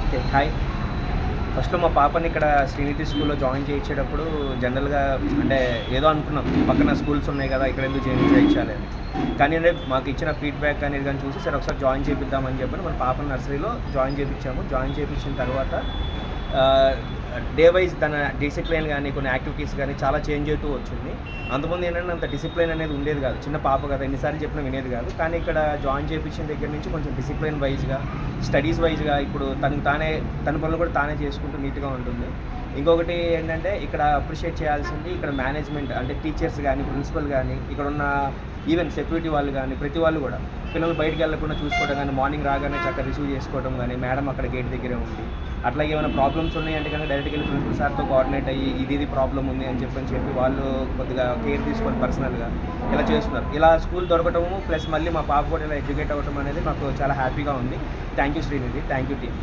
Okay. Hi. ఫస్ట్‌లో మా పాపని ఇక్కడ శ్రీనిధి స్కూల్‌లో జాయిన్ చేయించేటప్పుడు జనరల్‌గా అంటే ఏదో అనుకున్నాం. పక్కన స్కూల్స్ ఉన్నాయి కదా! ఇక్కడ ఎందుకు చేయించాలి అని. కానీ మాకు ఇచ్చిన ఫీడ్‌బ్యాక్ అనేది గాని చూసి సరే ఒకసారి జాయిన్ చేపిద్దామని చెప్పని మన పాపని నర్సరీలో జాయిన్ చేపించాము. జాయిన్ చేపించిన తర్వాత డే వైస్ తన డిసిప్లిన్ గానీ, కొన్ని యాక్టివిటీస్ గానీ చాలా చేంజ్ అవుతూ వచ్చింది. అంతకుముందు ఏంటంటే అంత డిసిప్లిన్ అనేది ఉండేది కాదు. చిన్న పాప కదా! ఎన్నిసార్లు చెప్పినా వినేది కాదు. కానీ ఇక్కడ జాయిన్ చేపించిన దగ్గర నుంచి కొంచెం డిసిప్లిన్ వైస్‌గా, స్టడీస్ వైస్‌గా ఇప్పుడు తనకు తానే తన పనులు కూడా తానే చేసుకుంటూ నీట్‌గా ఉంటుంది. ఇంకొకటి ఏంటంటే ఇక్కడ అప్రిషియేట్ చేయాల్సింది ఇక్కడ మేనేజ్మెంట్ అంటే టీచర్స్ గానీ, ప్రిన్సిపల్ గానీ, ఇక్కడున్న ఈవెన్ సెక్యూరిటీ వాళ్ళు గానీ, ప్రతి వాళ్ళు కూడా పిల్లలు బయటికి వెళ్ళకుండా చూసుకోవడం గానీ, మార్నింగ్ రాగానే చక్కగా రిసీవ్ చేసుకోవడం గానీ, మేడం అక్కడ గేట్ దగ్గరే ఉండి, అట్లాగే ఏమైనా ప్రాబ్లమ్స్ ఉన్నాయంటే కనుక డైరెక్ట్‌గా వెళ్ళి ప్రిన్సిపల్ సార్‌తో కోఆర్డినేట్ అయ్యి ఇది ప్రాబ్లమ్ ఉంది అని చెప్పి వాళ్ళు కొద్దిగా కేర్ తీసుకొని పర్సనల్‌గా ఇలా చేస్తున్నారు. ఇలా స్కూల్ దొరకటము ప్లస్ మళ్ళీ మా పాప కూడా ఇలా ఎడ్యుకేట్ అవ్వడం అనేది మాకు చాలా హ్యాపీగా ఉంది. Thank you Srinidhi. Thank you team.